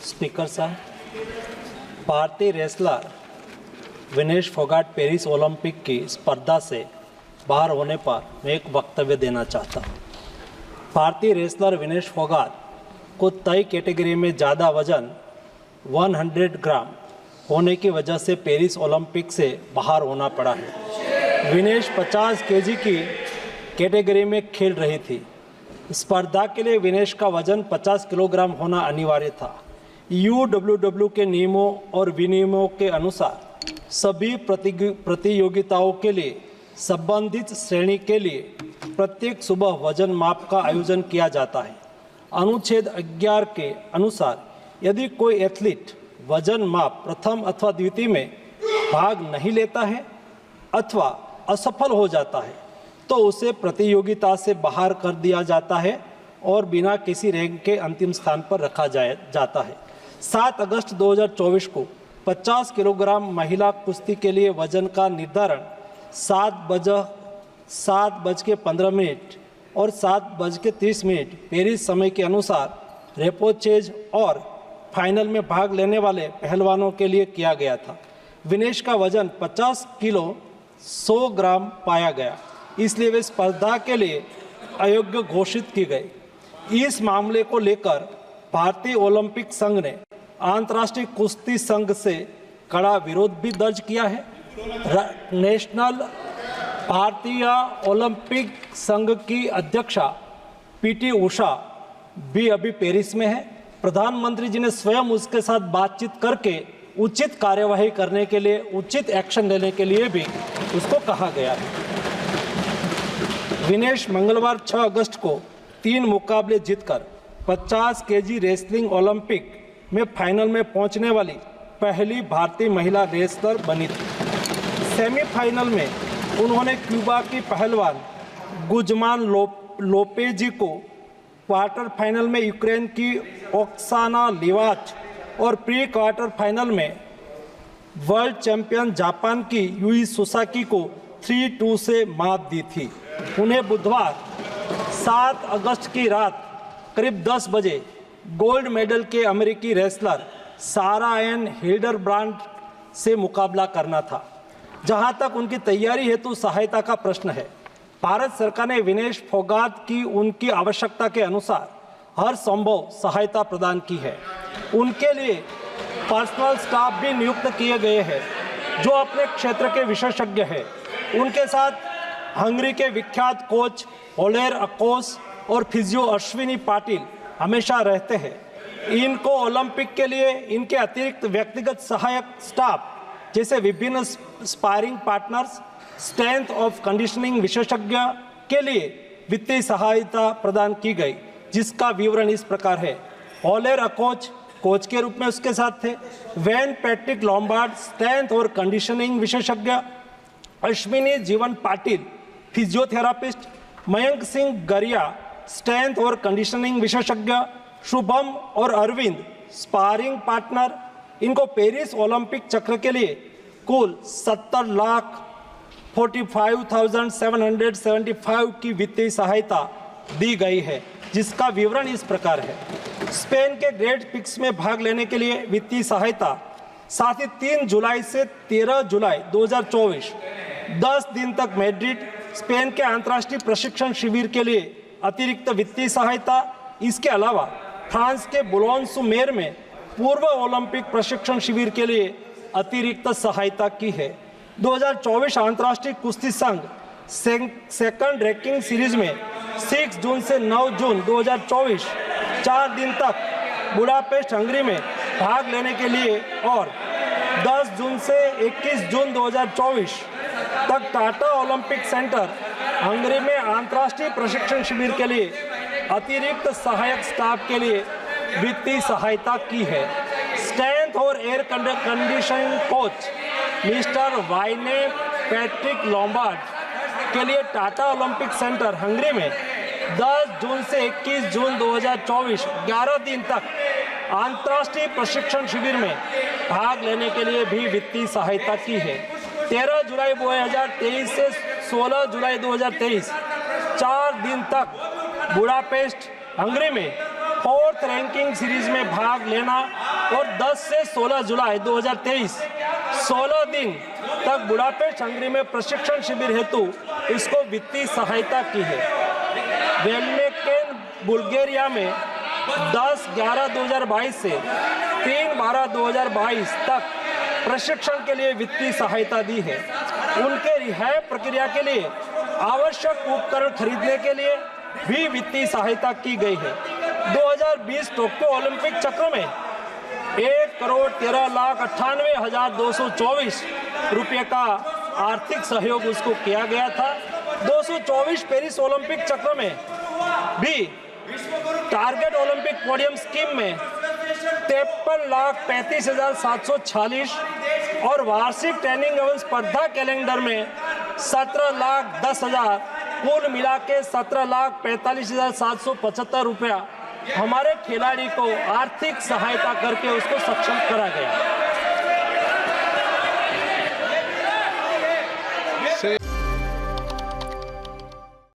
Speaker साहब, भारतीय wrestler Vinesh Phogat Paris Olympic की स्पर्धा से बाहर होने पर मैं एक वक्तव्य देना चाहता हूँ। भारतीय रेसलर विनेश फोगाट को तय कैटेगरी में ज़्यादा वजन 100 ग्राम होने की वजह से पेरिस ओलंपिक से बाहर होना पड़ा है। विनेश 50 केजी की कैटेगरी में खेल रही थी। स्पर्धा के लिए विनेश का वजन 50 किलोग्राम होना अनिवार्य था। यूडब्ल्यूडब्ल्यू के नियमों और विनियमों के अनुसार सभी प्रतियोगिताओं के लिए संबंधित श्रेणी के लिए प्रत्येक सुबह वजन माप का आयोजन किया जाता है। अनुच्छेद 11 के अनुसार यदि कोई एथलीट वजन माप प्रथम अथवा द्वितीय में भाग नहीं लेता है अथवा असफल हो जाता है तो उसे प्रतियोगिता से बाहर कर दिया जाता है और बिना किसी रैंक के अंतिम स्थान पर रखा जाता है। 7 अगस्त 2024 को 50 किलोग्राम महिला कुश्ती के लिए वजन का निर्धारण 7:15 और 7:30 पेरिस समय के अनुसार रेपोचेज और फाइनल में भाग लेने वाले पहलवानों के लिए किया गया था। विनेश का वजन 50 किलो 100 ग्राम पाया गया, इसलिए वे स्पर्धा के लिए अयोग्य घोषित की गई। इस मामले को लेकर भारतीय ओलंपिक संघ ने अंतर्राष्ट्रीय कुश्ती संघ से कड़ा विरोध भी दर्ज किया है। नेशनल भारतीय ओलंपिक संघ की अध्यक्षा पीटी उषा भी अभी पेरिस में है। प्रधानमंत्री जी ने स्वयं उसके साथ बातचीत करके उचित कार्यवाही करने के लिए, उचित एक्शन लेने के लिए भी उसको कहा गया है। विनेश मंगलवार 6 अगस्त को 3 मुकाबले जीतकर 50 केजी रेसलिंग ओलंपिक में फाइनल में पहुंचने वाली पहली भारतीय महिला रेसलर बनी थी। सेमीफाइनल में उन्होंने क्यूबा की पहलवान गुजमान लोपेजी को, क्वार्टर फाइनल में यूक्रेन की ओक्साना लिवाच और प्री क्वार्टर फाइनल में वर्ल्ड चैंपियन जापान की यूई सुसाकी को 3-2 से मात दी थी। उन्हें बुधवार 7 अगस्त की रात करीब 10 बजे गोल्ड मेडल के अमेरिकी रेसलर सारा एन हिल्डरब्रांड से मुकाबला करना था। जहां तक उनकी तैयारी हेतु सहायता का प्रश्न है, भारत सरकार ने विनेश फोगाट की उनकी आवश्यकता के अनुसार हर संभव सहायता प्रदान की है। उनके लिए पर्सनल स्टाफ भी नियुक्त किए गए हैं जो अपने क्षेत्र के विशेषज्ञ हैं। उनके साथ हंगरी के विख्यात कोच ओलेर अकोस और फिजियो अश्विनी पाटिल हमेशा रहते हैं। इनको ओलंपिक के लिए इनके अतिरिक्त व्यक्तिगत सहायक स्टाफ जैसे विभिन्न sparring partners, strength of conditioning विशेषज्ञ के लिए वित्तीय सहायता प्रदान की गई, जिसका विवरण इस प्रकार है। ओलेर अकोच कोच के रूप में उसके साथ थे, वैन पैट्रिक लॉम्बार्ड स्ट्रेंथ और कंडीशनिंग विशेषज्ञ, अश्विनी जीवन पाटिल फिजियोथेरापिस्ट, मयंक सिंह गरिया स्ट्रेंथ और कंडीशनिंग विशेषज्ञ, शुभम और अरविंद स्पारिंग पार्टनर। इनको पेरिस ओलंपिक चक्र के लिए कुल 70,45,775 की वित्तीय सहायता दी गई है, जिसका विवरण इस प्रकार है। स्पेन के ग्रेट पिक्स में भाग लेने के लिए वित्तीय सहायता, साथ ही 3 जुलाई से 13 जुलाई 2024 10 दिन तक मैड्रिड, स्पेन के अंतर्राष्ट्रीय प्रशिक्षण शिविर के लिए अतिरिक्त वित्तीय सहायता। इसके अलावा फ्रांस के बुलोन-sur-mer में पूर्व ओलंपिक प्रशिक्षण शिविर के लिए अतिरिक्त सहायता की है। 2024 अंतर्राष्ट्रीय कुश्ती संघ सेकंड रैंकिंग सीरीज में 6 जून से 9 जून 2024 4 दिन तक बुडापेस्ट हंगरी में भाग लेने के लिए और 10 जून से 21 जून 2024 तक टाटा ओलंपिक सेंटर हंगरी में अंतर्राष्ट्रीय प्रशिक्षण शिविर के लिए अतिरिक्त सहायक स्टाफ के लिए वित्तीय सहायता की है। स्ट्रेंथ और air conditioning coach mister Wayne Patrick Lombard के लिए टाटा ओलंपिक सेंटर हंगरी में 10 जून से 21 जून 2024 11 दिन तक अंतर्राष्ट्रीय प्रशिक्षण शिविर में भाग लेने के लिए भी वित्तीय सहायता की है। 13 जुलाई 2023 से 16 जुलाई 2023 4 दिन तक बुडापेस्ट हंगरी में 4th रैंकिंग सीरीज में भाग लेना और 10 से 16 जुलाई 2023 16 दिन तक बुडापेस्ट हंगरी में प्रशिक्षण शिविर हेतु इसको वित्तीय सहायता की है। वेलनेकेन बुल्गारिया में 10/11/2022 से 3/12/2022 तक प्रशिक्षण के लिए वित्तीय सहायता दी है। उनके रिहाई प्रक्रिया के लिए आवश्यक उपकरण खरीदने के लिए भी वित्तीय सहायता की गई है। 2020 टोक्यो ओलंपिक चक्र में 1,13,98,224 रुपये का आर्थिक सहयोग उसको किया गया था। 224 पेरिस ओलंपिक चक्र में भी टारगेट ओलंपिक पोडियम स्कीम में 53,35,746 और वार्षिक ट्रेनिंग एवं स्पर्धा कैलेंडर में 17,10,000 कुल मिला के 17,45,775 रुपया हमारे खिलाड़ी को आर्थिक सहायता करके उसको सक्षम करा गया।